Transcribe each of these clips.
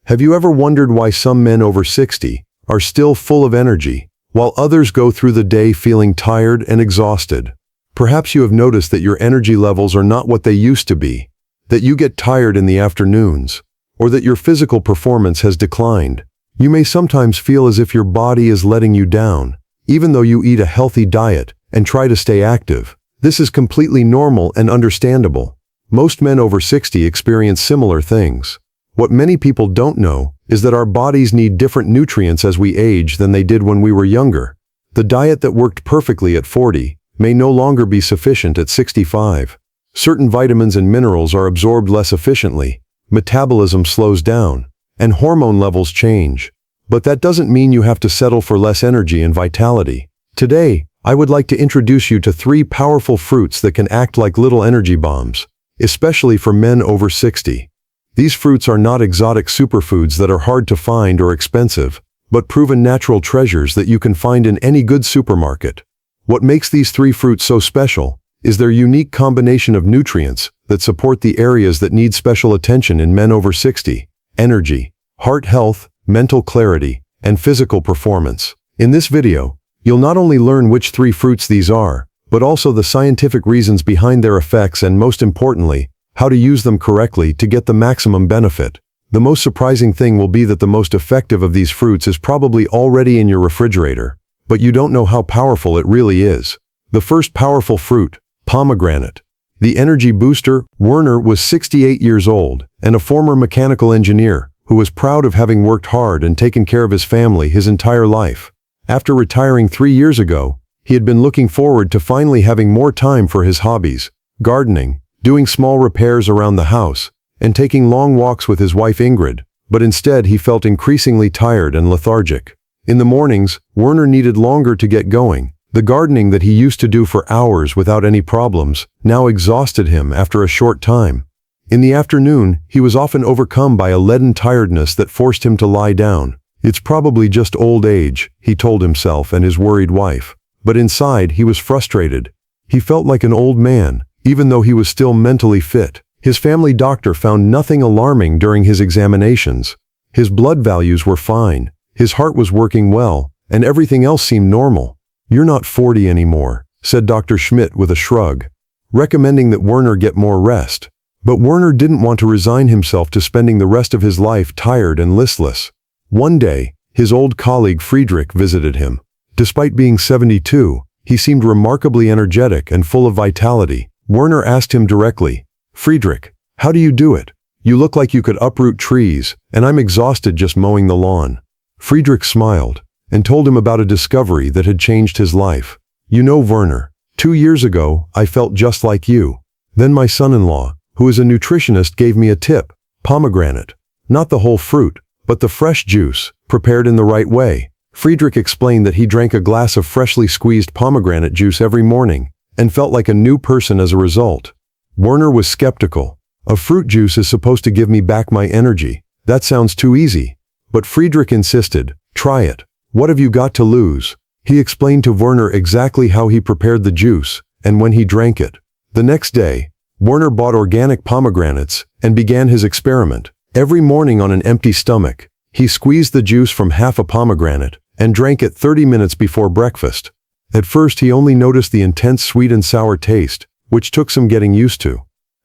Have you ever wondered why some men over 60 are still full of energy, while others go through the day feeling tired and exhausted? Perhaps you have noticed that your energy levels are not what they used to be, that you get tired in the afternoons, or that your physical performance has declined. You may sometimes feel as if your body is letting you down, even though you eat a healthy diet and try to stay active. This is completely normal and understandable. Most men over 60 experience similar things. What many people don't know is that our bodies need different nutrients as we age than they did when we were younger. The diet that worked perfectly at 40 may no longer be sufficient at 65. Certain vitamins and minerals are absorbed less efficiently, metabolism slows down, and hormone levels change. But that doesn't mean you have to settle for less energy and vitality. Today, I would like to introduce you to 3 powerful fruits that can act like little energy bombs, especially for men over 60. These fruits are not exotic superfoods that are hard to find or expensive, but proven natural treasures that you can find in any good supermarket. What makes these 3 fruits so special is their unique combination of nutrients that support the areas that need special attention in men over 60: energy, heart health, mental clarity, and physical performance. In this video, you'll not only learn which 3 fruits these are, but also the scientific reasons behind their effects and, most importantly, how to use them correctly to get the maximum benefit. The most surprising thing will be that the most effective of these fruits is probably already in your refrigerator, but you don't know how powerful it really is. The first powerful fruit, pomegranate. The energy booster. Werner was 68 years old and a former mechanical engineer who was proud of having worked hard and taken care of his family his entire life. After retiring 3 years ago, he had been looking forward to finally having more time for his hobbies: gardening, doing small repairs around the house, and taking long walks with his wife Ingrid, but instead he felt increasingly tired and lethargic. In the mornings, Werner needed longer to get going. The gardening that he used to do for hours without any problems now exhausted him after a short time. In the afternoon, he was often overcome by a leaden tiredness that forced him to lie down. It's probably just old age, he told himself and his worried wife. But inside, he was frustrated. He felt like an old man, even though he was still mentally fit. His family doctor found nothing alarming during his examinations. His blood values were fine, his heart was working well, and everything else seemed normal. "You're not 40 anymore," said Dr. Schmidt with a shrug, recommending that Werner get more rest. But Werner didn't want to resign himself to spending the rest of his life tired and listless. One day, his old colleague Friedrich visited him. Despite being 72, he seemed remarkably energetic and full of vitality. Werner asked him directly, "Friedrich, how do you do it? You look like you could uproot trees, and I'm exhausted just mowing the lawn." Friedrich smiled and told him about a discovery that had changed his life. "You know, Werner, 2 years ago, I felt just like you. Then my son-in-law, who is a nutritionist, gave me a tip: pomegranate. Not the whole fruit, but the fresh juice, prepared in the right way." Friedrich explained that he drank a glass of freshly squeezed pomegranate juice every morning and felt like a new person as a result. Werner was skeptical. "A fruit juice is supposed to give me back my energy. That sounds too easy." But Friedrich insisted, "Try it. What have you got to lose?" He explained to Werner exactly how he prepared the juice and when he drank it. The next day, Werner bought organic pomegranates and began his experiment. Every morning on an empty stomach, he squeezed the juice from half a pomegranate and drank it 30 minutes before breakfast. At first he only noticed the intense sweet and sour taste, which took some getting used to.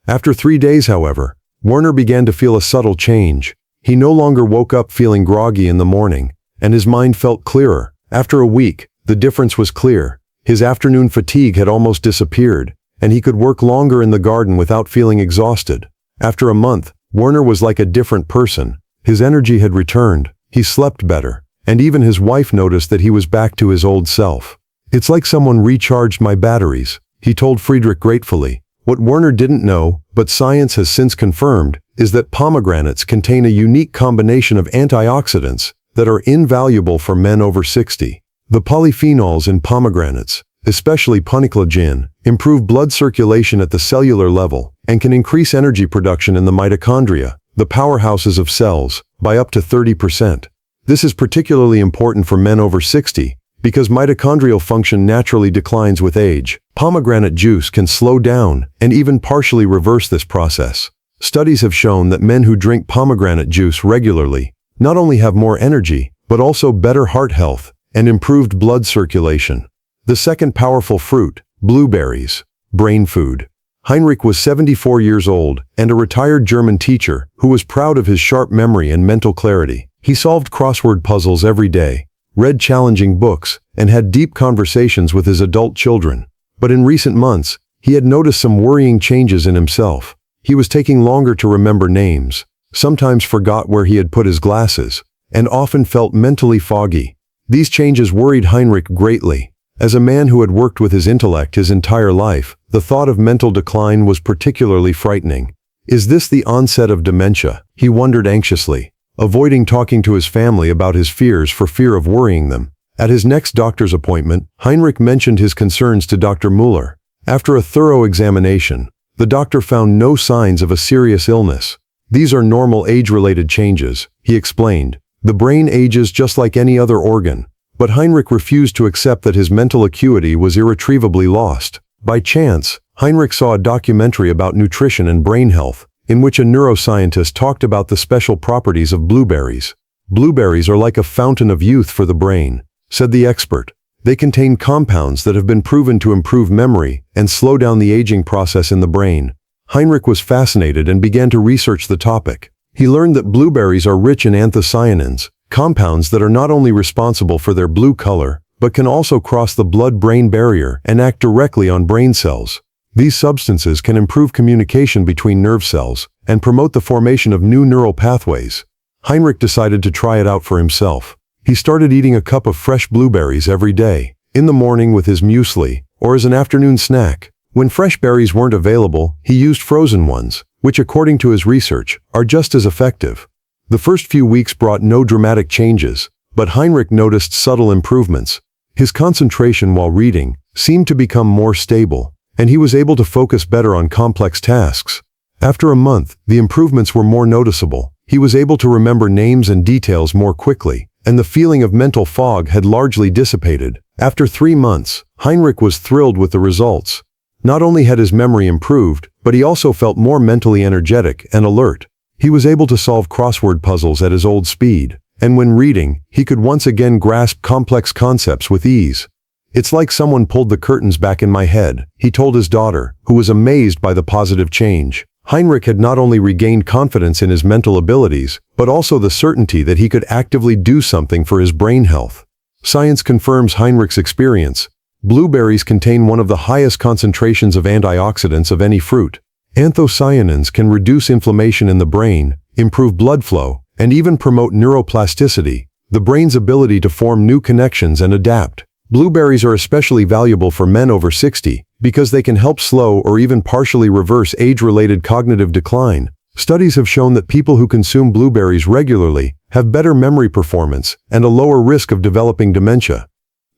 After 3 days, however, Werner began to feel a subtle change. He no longer woke up feeling groggy in the morning, and his mind felt clearer. After a week, the difference was clear. His afternoon fatigue had almost disappeared, and he could work longer in the garden without feeling exhausted. After a month, Werner was like a different person. His energy had returned, he slept better, and even his wife noticed that he was back to his old self. "It's like someone recharged my batteries," he told Friedrich gratefully. What Werner didn't know, but science has since confirmed, is that pomegranates contain a unique combination of antioxidants that are invaluable for men over 60. The polyphenols in pomegranates, especially puniclogen, improve blood circulation at the cellular level and can increase energy production in the mitochondria, the powerhouses of cells, by up to 30%. This is particularly important for men over 60 because mitochondrial function naturally declines with age. Pomegranate juice can slow down and even partially reverse this process. Studies have shown that men who drink pomegranate juice regularly not only have more energy, but also better heart health and improved blood circulation. The second powerful fruit, blueberries. Brain food. Heinrich was 74 years old and a retired German teacher who was proud of his sharp memory and mental clarity. He solved crossword puzzles every day, read challenging books, and had deep conversations with his adult children. But in recent months, he had noticed some worrying changes in himself. He was taking longer to remember names, sometimes forgot where he had put his glasses, and often felt mentally foggy. These changes worried Heinrich greatly. As a man who had worked with his intellect his entire life, the thought of mental decline was particularly frightening. Is this the onset of dementia? He wondered anxiously, avoiding talking to his family about his fears for fear of worrying them. At his next doctor's appointment, Heinrich mentioned his concerns to Dr. Müller. After a thorough examination, the doctor found no signs of a serious illness. These are normal age-related changes, he explained. The brain ages just like any other organ. But Heinrich refused to accept that his mental acuity was irretrievably lost. By chance, Heinrich saw a documentary about nutrition and brain health, in which a neuroscientist talked about the special properties of blueberries. Blueberries are like a fountain of youth for the brain, said the expert. They contain compounds that have been proven to improve memory and slow down the aging process in the brain. Heinrich was fascinated and began to research the topic. He learned that blueberries are rich in anthocyanins, compounds that are not only responsible for their blue color, but can also cross the blood-brain barrier and act directly on brain cells. These substances can improve communication between nerve cells and promote the formation of new neural pathways. Heinrich decided to try it out for himself. He started eating a cup of fresh blueberries every day, in the morning with his muesli, or as an afternoon snack. When fresh berries weren't available, he used frozen ones, which according to his research, are just as effective. The first few weeks brought no dramatic changes, but Heinrich noticed subtle improvements. His concentration while reading seemed to become more stable, and he was able to focus better on complex tasks. After a month, the improvements were more noticeable. He was able to remember names and details more quickly, and the feeling of mental fog had largely dissipated. After 3 months, Heinrich was thrilled with the results. Not only had his memory improved, but he also felt more mentally energetic and alert. He was able to solve crossword puzzles at his old speed, and when reading, he could once again grasp complex concepts with ease. It's like someone pulled the curtains back in my head, he told his daughter, who was amazed by the positive change. Heinrich had not only regained confidence in his mental abilities, but also the certainty that he could actively do something for his brain health. Science confirms Heinrich's experience. Blueberries contain one of the highest concentrations of antioxidants of any fruit. Anthocyanins can reduce inflammation in the brain, improve blood flow, and even promote neuroplasticity, the brain's ability to form new connections and adapt. Blueberries are especially valuable for men over 60 because they can help slow or even partially reverse age-related cognitive decline. Studies have shown that people who consume blueberries regularly have better memory performance and a lower risk of developing dementia.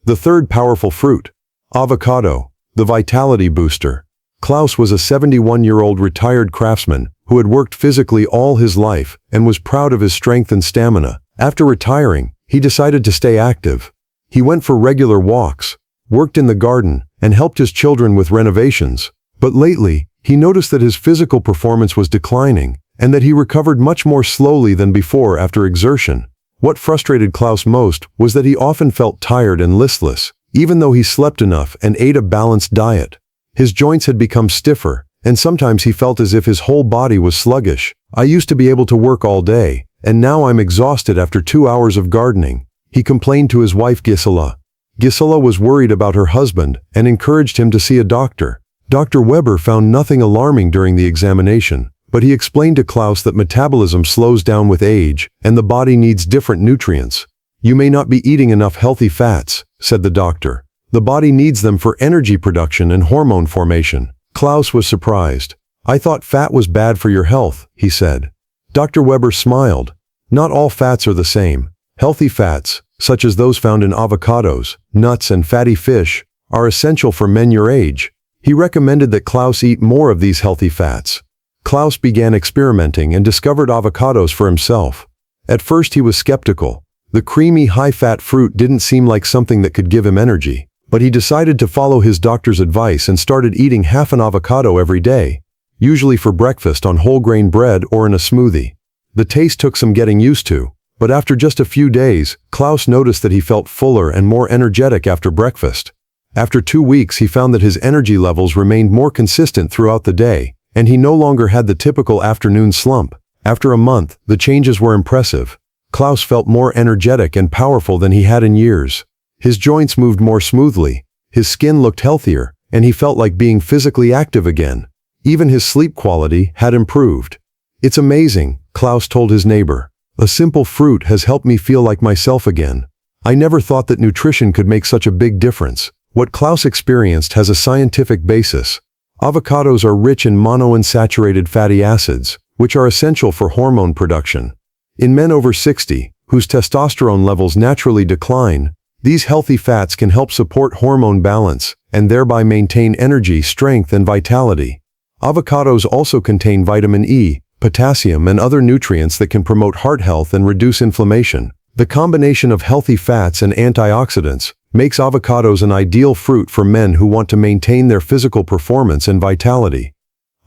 The third powerful fruit, avocado, the vitality booster. Klaus was a 71-year-old retired craftsman who had worked physically all his life and was proud of his strength and stamina. After retiring, he decided to stay active. He went for regular walks, worked in the garden, and helped his children with renovations. But lately, he noticed that his physical performance was declining and that he recovered much more slowly than before after exertion. What frustrated Klaus most was that he often felt tired and listless, even though he slept enough and ate a balanced diet. His joints had become stiffer, and sometimes he felt as if his whole body was sluggish. I used to be able to work all day, and now I'm exhausted after 2 hours of gardening, he complained to his wife Gisela. Gisela was worried about her husband and encouraged him to see a doctor. Dr. Weber found nothing alarming during the examination, but he explained to Klaus that metabolism slows down with age and the body needs different nutrients. You may not be eating enough healthy fats, said the doctor. The body needs them for energy production and hormone formation. Klaus was surprised. I thought fat was bad for your health, he said. Dr. Weber smiled. Not all fats are the same. Healthy fats, such as those found in avocados, nuts, and fatty fish, are essential for men your age. He recommended that Klaus eat more of these healthy fats. Klaus began experimenting and discovered avocados for himself. At first he was skeptical. The creamy, high-fat fruit didn't seem like something that could give him energy. But he decided to follow his doctor's advice and started eating half an avocado every day. usually for breakfast on whole grain bread or in a smoothie. The taste took some getting used to, but after just a few days, Klaus noticed that he felt fuller and more energetic after breakfast. After 2 weeks, he found that his energy levels remained more consistent throughout the day, and he no longer had the typical afternoon slump. After a month, the changes were impressive. Klaus felt more energetic and powerful than he had in years. His joints moved more smoothly, his skin looked healthier, and he felt like being physically active again. Even his sleep quality had improved. "It's amazing," Klaus told his neighbor. "A simple fruit has helped me feel like myself again. I never thought that nutrition could make such a big difference." What Klaus experienced has a scientific basis. Avocados are rich in monounsaturated fatty acids, which are essential for hormone production. In men over 60, whose testosterone levels naturally decline, these healthy fats can help support hormone balance and thereby maintain energy, strength, and vitality. Avocados also contain vitamin E, potassium, and other nutrients that can promote heart health and reduce inflammation. The combination of healthy fats and antioxidants makes avocados an ideal fruit for men who want to maintain their physical performance and vitality.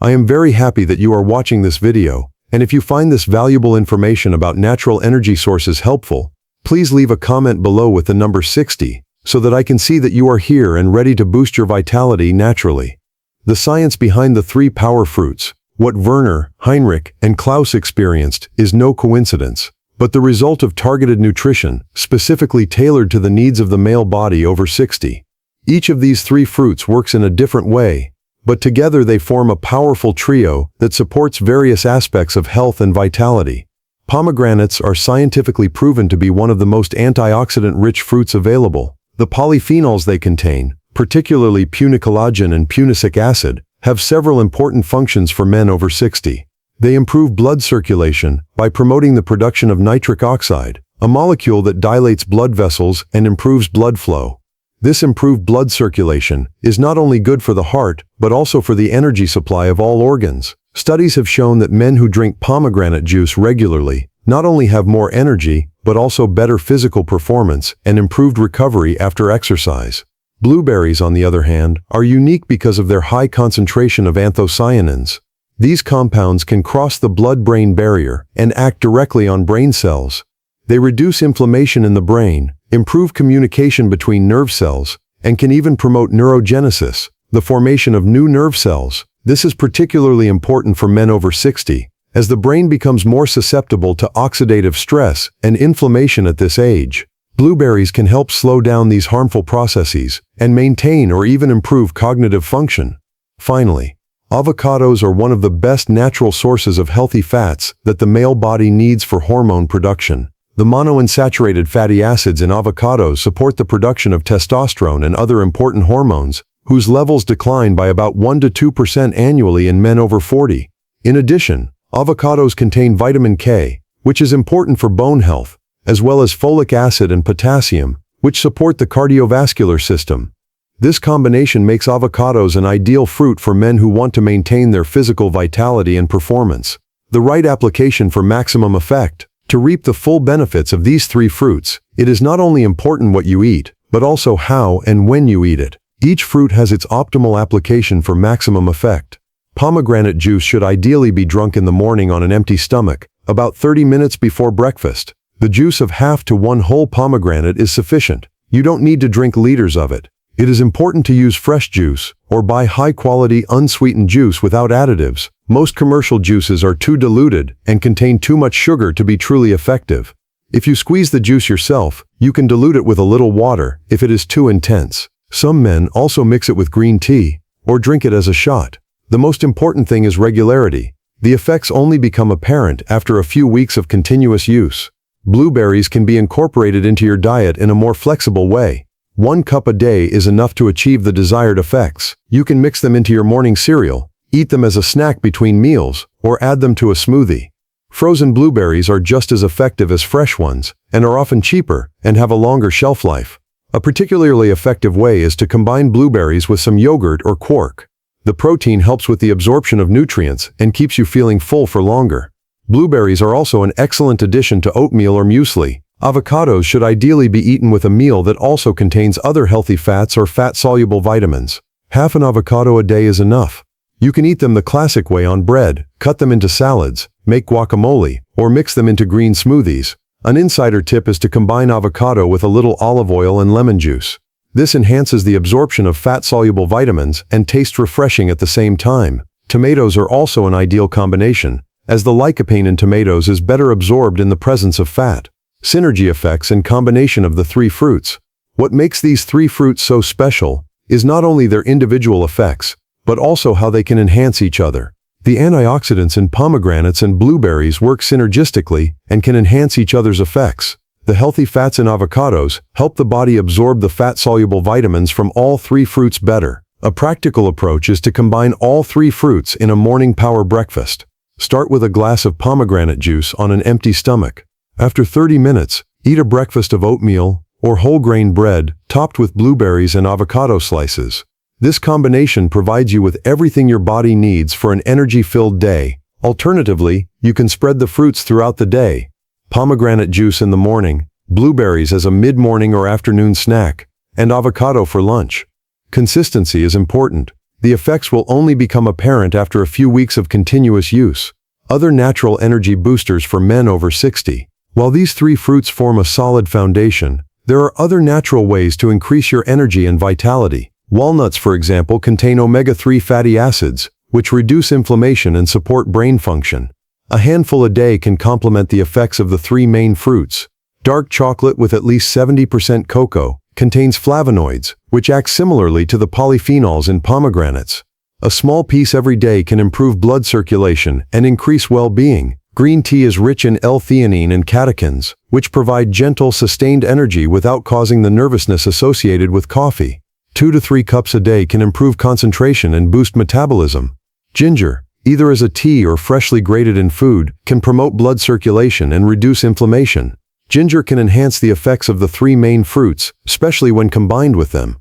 I am very happy that you are watching this video, and if you find this valuable information about natural energy sources helpful, please leave a comment below with the number 60, so that I can see that you are here and ready to boost your vitality naturally. The science behind the 3 power fruits, what Werner, Heinrich, and Klaus experienced, is no coincidence, but the result of targeted nutrition, specifically tailored to the needs of the male body over 60. Each of these 3 fruits works in a different way, but together they form a powerful trio that supports various aspects of health and vitality. Pomegranates are scientifically proven to be one of the most antioxidant-rich fruits available. The polyphenols they contain, particularly punicolagen and punicic acid, have several important functions for men over 60. They improve blood circulation by promoting the production of nitric oxide, a molecule that dilates blood vessels and improves blood flow. This improved blood circulation is not only good for the heart, but also for the energy supply of all organs. Studies have shown that men who drink pomegranate juice regularly not only have more energy, but also better physical performance and improved recovery after exercise. Blueberries, on the other hand, are unique because of their high concentration of anthocyanins. These compounds can cross the blood-brain barrier and act directly on brain cells. They reduce inflammation in the brain, improve communication between nerve cells, and can even promote neurogenesis, the formation of new nerve cells. This is particularly important for men over 60, as the brain becomes more susceptible to oxidative stress and inflammation at this age. Blueberries can help slow down these harmful processes and maintain or even improve cognitive function. Finally, avocados are one of the best natural sources of healthy fats that the male body needs for hormone production. The monounsaturated fatty acids in avocados support the production of testosterone and other important hormones, whose levels decline by about 1 to 2% annually in men over 40. In addition, avocados contain vitamin K, which is important for bone health, as well as folic acid and potassium, which support the cardiovascular system. This combination makes avocados an ideal fruit for men who want to maintain their physical vitality and performance. The right application for maximum effect. To reap the full benefits of these 3 fruits, it is not only important what you eat, but also how and when you eat it. Each fruit has its optimal application for maximum effect. Pomegranate juice should ideally be drunk in the morning on an empty stomach, about 30 minutes before breakfast. The juice of half to 1 whole pomegranate is sufficient. You don't need to drink liters of it. It is important to use fresh juice, or buy high-quality unsweetened juice without additives. Most commercial juices are too diluted and contain too much sugar to be truly effective. If you squeeze the juice yourself, you can dilute it with a little water if it is too intense. Some men also mix it with green tea, or drink it as a shot. The most important thing is regularity. The effects only become apparent after a few weeks of continuous use. Blueberries can be incorporated into your diet in a more flexible way. 1 cup a day is enough to achieve the desired effects. You can mix them into your morning cereal, eat them as a snack between meals, or add them to a smoothie. Frozen blueberries are just as effective as fresh ones, and are often cheaper and have a longer shelf life. A particularly effective way is to combine blueberries with some yogurt or quark. The protein helps with the absorption of nutrients and keeps you feeling full for longer. Blueberries are also an excellent addition to oatmeal or muesli. Avocados should ideally be eaten with a meal that also contains other healthy fats or fat-soluble vitamins. Half an avocado a day is enough. You can eat them the classic way on bread, cut them into salads, make guacamole, or mix them into green smoothies. An insider tip is to combine avocado with a little olive oil and lemon juice. This enhances the absorption of fat-soluble vitamins and tastes refreshing at the same time. Tomatoes are also an ideal combination, as the lycopene in tomatoes is better absorbed in the presence of fat. Synergy effects and combination of the three fruits. What makes these three fruits so special is not only their individual effects, but also how they can enhance each other. The antioxidants in pomegranates and blueberries work synergistically and can enhance each other's effects. The healthy fats in avocados help the body absorb the fat-soluble vitamins from all three fruits better. A practical approach is to combine all three fruits in a morning power breakfast. Start with a glass of pomegranate juice on an empty stomach. After 30 minutes, eat a breakfast of oatmeal or whole grain bread topped with blueberries and avocado slices. This combination provides you with everything your body needs for an energy-filled day. Alternatively, you can spread the fruits throughout the day. Pomegranate juice in the morning, blueberries as a mid-morning or afternoon snack, and avocado for lunch. Consistency is important. The effects will only become apparent after a few weeks of continuous use. Other natural energy boosters for men over 60. While these three fruits form a solid foundation, there are other natural ways to increase your energy and vitality. Walnuts, for example, contain omega-3 fatty acids, which reduce inflammation and support brain function. A handful a day can complement the effects of the three main fruits. Dark chocolate with at least 70% cocoa contains flavonoids, which act similarly to the polyphenols in pomegranates. A small piece every day can improve blood circulation and increase well-being. Green tea is rich in L-theanine and catechins, which provide gentle, sustained energy without causing the nervousness associated with coffee. 2 to 3 cups a day can improve concentration and boost metabolism. Ginger, either as a tea or freshly grated in food, can promote blood circulation and reduce inflammation. Ginger can enhance the effects of the three main fruits, especially when combined with them.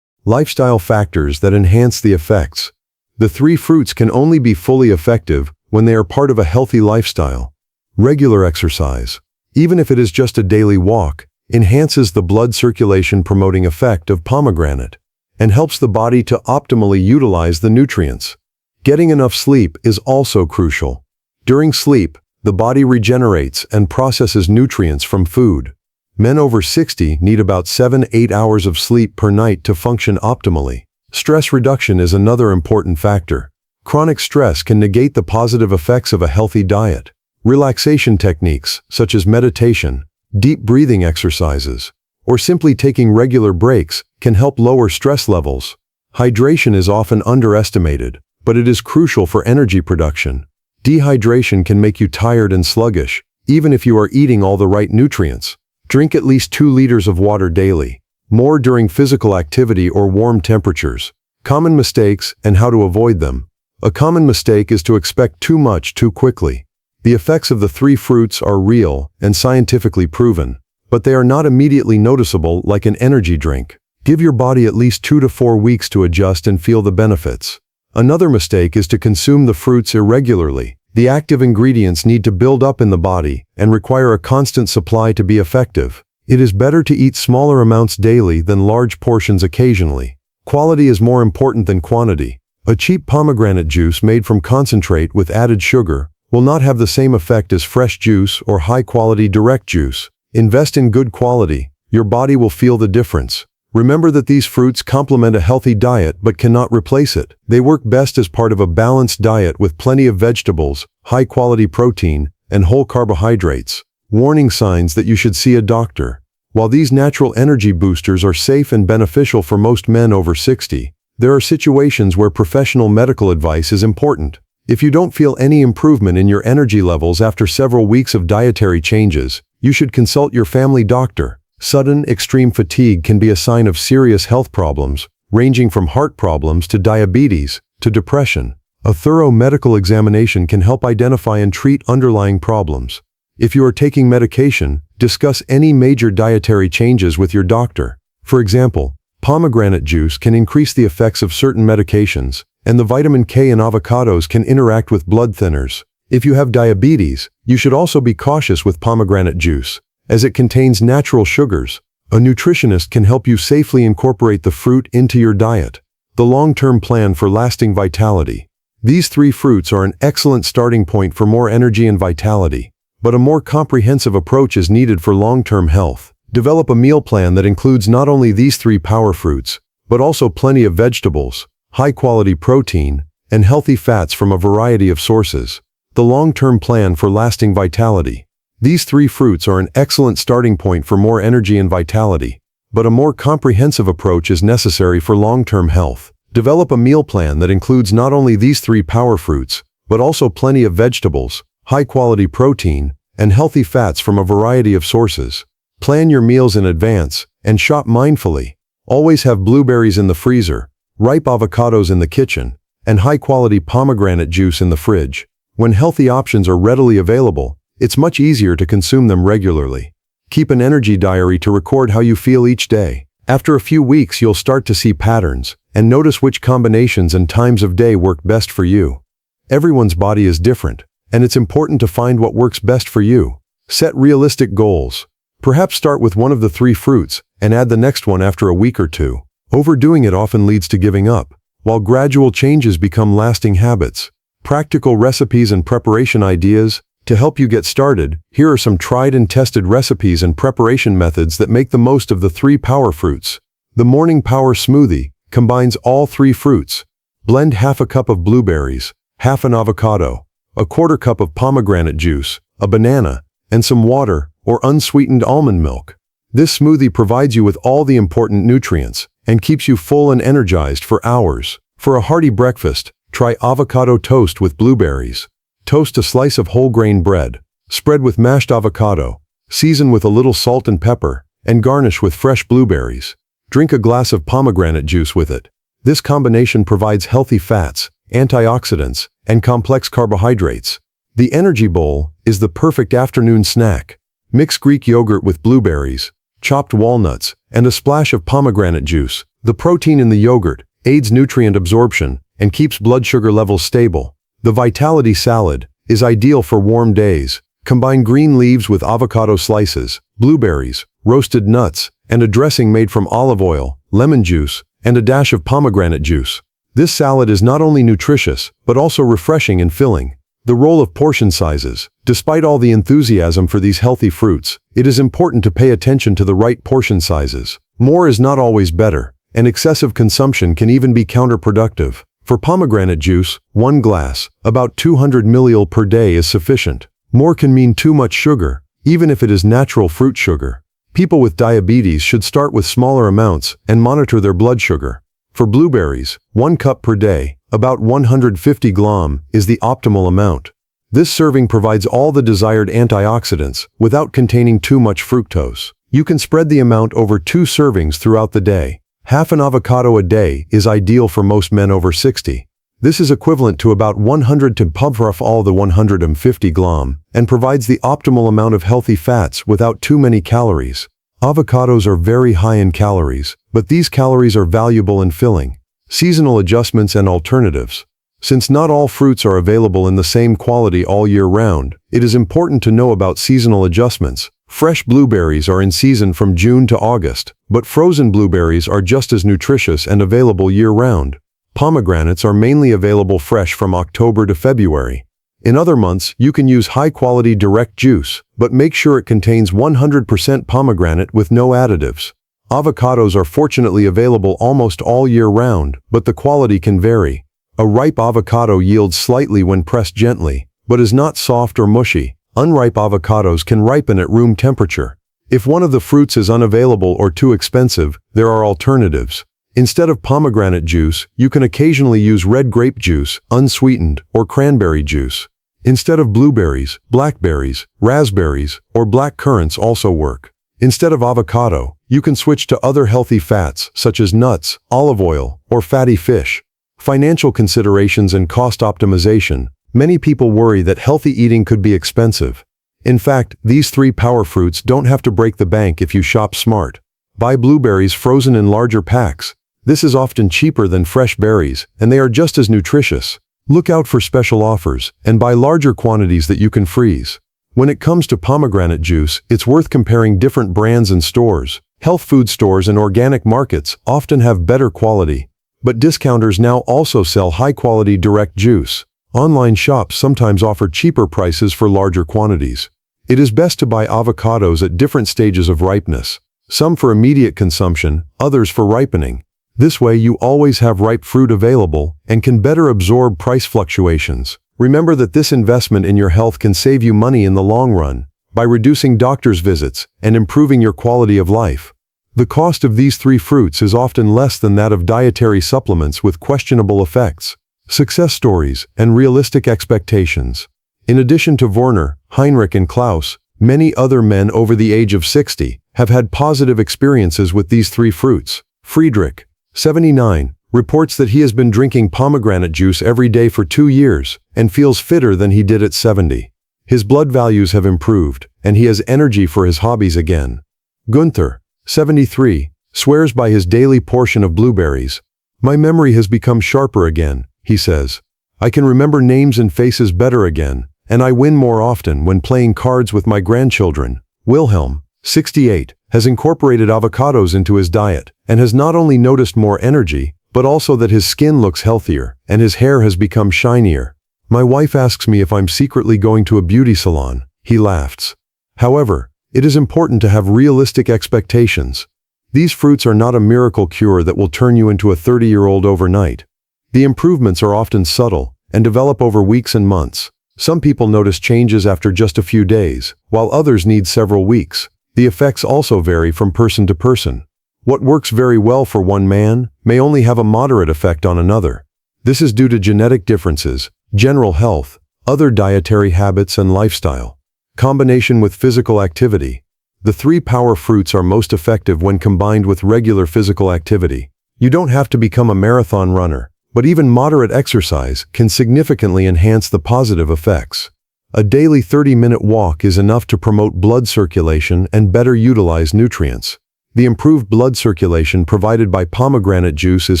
Lifestyle factors that enhance the effects. The three fruits can only be fully effective when they are part of a healthy lifestyle. Regular exercise, even if it is just a daily walk, enhances the blood circulation promoting effect of pomegranate and helps the body to optimally utilize the nutrients. Getting enough sleep is also crucial. During sleep, the body regenerates and processes nutrients from food. Men over 60 need about 7-8 hours of sleep per night to function optimally. Stress reduction is another important factor. Chronic stress can negate the positive effects of a healthy diet. Relaxation techniques, such as meditation, deep breathing exercises, or simply taking regular breaks, can help lower stress levels. Hydration is often underestimated, but it is crucial for energy production. Dehydration can make you tired and sluggish, even if you are eating all the right nutrients. Drink at least 2 liters of water daily, more during physical activity or warm temperatures. Common mistakes and how to avoid them. A common mistake is to expect too much too quickly. The effects of the three fruits are real and scientifically proven, but they are not immediately noticeable like an energy drink. Give your body at least 2 to 4 weeks to adjust and feel the benefits. Another mistake is to consume the fruits irregularly. The active ingredients need to build up in the body and require a constant supply to be effective. It is better to eat smaller amounts daily than large portions occasionally. Quality is more important than quantity. A cheap pomegranate juice made from concentrate with added sugar will not have the same effect as fresh juice or high-quality direct juice. Invest in good quality. Your body will feel the difference. Remember that these fruits complement a healthy diet but cannot replace it. They work best as part of a balanced diet with plenty of vegetables, high-quality protein, and whole carbohydrates. Warning signs that you should see a doctor. While these natural energy boosters are safe and beneficial for most men over 60, there are situations where professional medical advice is important. If you don't feel any improvement in your energy levels after several weeks of dietary changes, you should consult your family doctor. Sudden, extreme fatigue can be a sign of serious health problems, ranging from heart problems to diabetes to depression. A thorough medical examination can help identify and treat underlying problems. If you are taking medication, discuss any major dietary changes with your doctor. For example, pomegranate juice can increase the effects of certain medications, and the vitamin K in avocados can interact with blood thinners. If you have diabetes, you should also be cautious with pomegranate juice, as it contains natural sugars. A nutritionist can help you safely incorporate the fruit into your diet. The long-term plan for lasting vitality. These three fruits are an excellent starting point for more energy and vitality, but a more comprehensive approach is needed for long-term health. Develop a meal plan that includes not only these three power fruits, but also plenty of vegetables, high-quality protein, and healthy fats from a variety of sources. The long-term plan for lasting vitality. These three fruits are an excellent starting point for more energy and vitality, but a more comprehensive approach is necessary for long-term health. Develop a meal plan that includes not only these three power fruits, but also plenty of vegetables, high-quality protein, and healthy fats from a variety of sources. Plan your meals in advance, and shop mindfully. Always have blueberries in the freezer, ripe avocados in the kitchen, and high-quality pomegranate juice in the fridge. When healthy options are readily available, it's much easier to consume them regularly. Keep an energy diary to record how you feel each day. After a few weeks, you'll start to see patterns, and notice which combinations and times of day work best for you. Everyone's body is different, and it's important to find what works best for you. Set realistic goals. Perhaps start with one of the three fruits, and add the next one after a week or two. Overdoing it often leads to giving up, while gradual changes become lasting habits. Practical recipes and preparation ideas. To help you get started, here are some tried and tested recipes and preparation methods that make the most of the three power fruits. The Morning Power Smoothie combines all three fruits. Blend half a cup of blueberries, half an avocado, a quarter cup of pomegranate juice, a banana, and some water or unsweetened almond milk. This smoothie provides you with all the important nutrients and keeps you full and energized for hours. For a hearty breakfast, try avocado toast with blueberries. Toast a slice of whole grain bread, spread with mashed avocado, season with a little salt and pepper, and garnish with fresh blueberries. Drink a glass of pomegranate juice with it. This combination provides healthy fats, antioxidants, and complex carbohydrates. The Energy Bowl is the perfect afternoon snack. Mix Greek yogurt with blueberries, chopped walnuts, and a splash of pomegranate juice. The protein in the yogurt aids nutrient absorption and keeps blood sugar levels stable. The Vitality Salad is ideal for warm days. Combine green leaves with avocado slices, blueberries, roasted nuts, and a dressing made from olive oil, lemon juice, and a dash of pomegranate juice. This salad is not only nutritious, but also refreshing and filling. The role of portion sizes. Despite all the enthusiasm for these healthy fruits, it is important to pay attention to the right portion sizes. More is not always better, and excessive consumption can even be counterproductive. For pomegranate juice, 1 glass, about 200 ml per day is sufficient. More can mean too much sugar, even if it is natural fruit sugar. People with diabetes should start with smaller amounts and monitor their blood sugar. For blueberries, 1 cup per day, about 150 glam, is the optimal amount. This serving provides all the desired antioxidants without containing too much fructose. You can spread the amount over 2 servings throughout the day. Half an avocado a day is ideal for most men over 60. This is equivalent to about 100 to all the 150 glam, and provides the optimal amount of healthy fats without too many calories. Avocados are very high in calories, but these calories are valuable and filling. Seasonal adjustments and alternatives. Since not all fruits are available in the same quality all year round, it is important to know about seasonal adjustments. Fresh blueberries are in season from June to August, but frozen blueberries are just as nutritious and available year-round. Pomegranates are mainly available fresh from October to February. In other months, you can use high-quality direct juice, but make sure it contains 100% pomegranate with no additives. Avocados are fortunately available almost all year round, but the quality can vary. A ripe avocado yields slightly when pressed gently, but is not soft or mushy. Unripe avocados can ripen at room temperature. If one of the fruits is unavailable or too expensive, there are alternatives. Instead of pomegranate juice, you can occasionally use red grape juice, unsweetened, or cranberry juice. Instead of blueberries, blackberries, raspberries, or black currants also work. Instead of avocado, you can switch to other healthy fats such as nuts, olive oil, or fatty fish. Financial considerations and cost optimization. Many people worry that healthy eating could be expensive. In fact, these three power fruits don't have to break the bank if you shop smart. Buy blueberries frozen in larger packs. This is often cheaper than fresh berries, and they are just as nutritious. Look out for special offers, and buy larger quantities that you can freeze. When it comes to pomegranate juice, it's worth comparing different brands and stores. Health food stores and organic markets often have better quality, But discounters now also sell high-quality direct juice. Online shops sometimes offer cheaper prices for larger quantities. It is best to buy avocados at different stages of ripeness. Some for immediate consumption, others for ripening. This way you always have ripe fruit available and can better absorb price fluctuations. Remember that this investment in your health can save you money in the long run by reducing doctor's visits and improving your quality of life. The cost of these 3 fruits is often less than that of dietary supplements with questionable effects. Success stories and realistic expectations. In addition to Werner, Heinrich and Klaus, many other men over the age of 60 have had positive experiences with these 3 fruits. Friedrich, 79, reports that he has been drinking pomegranate juice every day for 2 years and feels fitter than he did at 70. His blood values have improved, and he has energy for his hobbies again. Gunther, 73, swears by his daily portion of blueberries. My memory has become sharper again, he says. I can remember names and faces better again, and I win more often when playing cards with my grandchildren. Wilhelm, 68, has incorporated avocados into his diet and has not only noticed more energy, but also that his skin looks healthier and his hair has become shinier. My wife asks me if I'm secretly going to a beauty salon. He laughs. However, it is important to have realistic expectations. These fruits are not a miracle cure that will turn you into a 30-year-old overnight. The improvements are often subtle and develop over weeks and months. Some people notice changes after just a few days, while others need several weeks. The effects also vary from person to person. What works very well for one man may only have a moderate effect on another. This is due to genetic differences, general health, other dietary habits and lifestyle. Combination with physical activity. The 3 power fruits are most effective when combined with regular physical activity. You don't have to become a marathon runner, but even moderate exercise can significantly enhance the positive effects. A daily 30-minute walk is enough to promote blood circulation and better utilize nutrients. The improved blood circulation provided by pomegranate juice is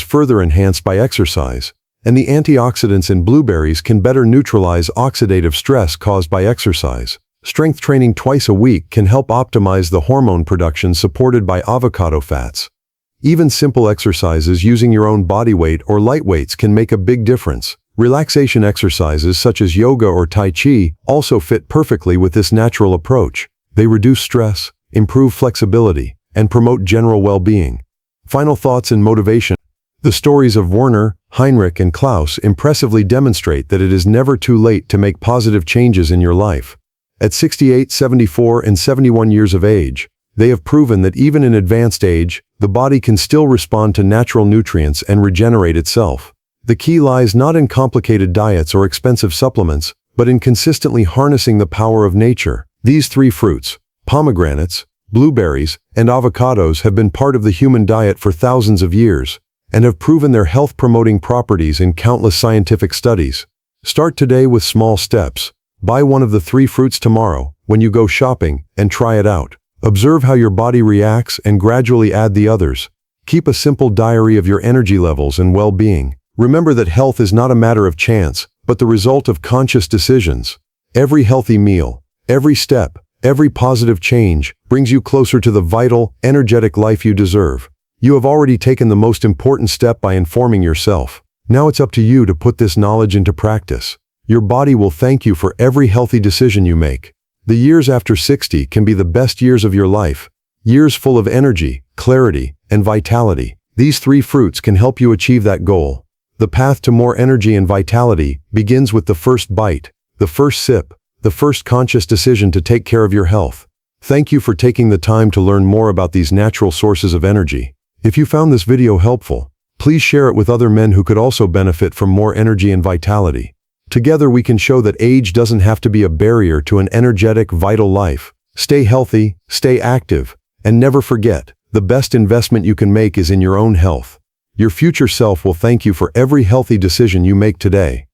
further enhanced by exercise, and the antioxidants in blueberries can better neutralize oxidative stress caused by exercise. Strength training twice a week can help optimize the hormone production supported by avocado fats. Even simple exercises using your own body weight or light weights can make a big difference. Relaxation exercises such as yoga or tai chi also fit perfectly with this natural approach. They reduce stress, improve flexibility, and promote general well-being. Final thoughts and motivation. The stories of Werner, Heinrich, and Klaus impressively demonstrate that it is never too late to make positive changes in your life. At 68, 74, and 71 years of age, they have proven that even in advanced age, the body can still respond to natural nutrients and regenerate itself. The key lies not in complicated diets or expensive supplements, but in consistently harnessing the power of nature. These 3 fruits, pomegranates, blueberries, and avocados have been part of the human diet for thousands of years, and have proven their health-promoting properties in countless scientific studies. Start today with small steps. Buy one of the 3 fruits tomorrow when you go shopping and try it out. Observe how your body reacts and gradually add the others. Keep a simple diary of your energy levels and well-being. Remember that health is not a matter of chance, but the result of conscious decisions. Every healthy meal, every step, every positive change brings you closer to the vital, energetic life you deserve. You have already taken the most important step by informing yourself. Now it's up to you to put this knowledge into practice. Your body will thank you for every healthy decision you make. The years after 60 can be the best years of your life. Years full of energy, clarity, and vitality. These 3 fruits can help you achieve that goal. The path to more energy and vitality begins with the first bite, the first sip, the first conscious decision to take care of your health. Thank you for taking the time to learn more about these natural sources of energy. If you found this video helpful, please share it with other men who could also benefit from more energy and vitality. Together we can show that age doesn't have to be a barrier to an energetic, vital life. Stay healthy, stay active, and never forget, the best investment you can make is in your own health. Your future self will thank you for every healthy decision you make today.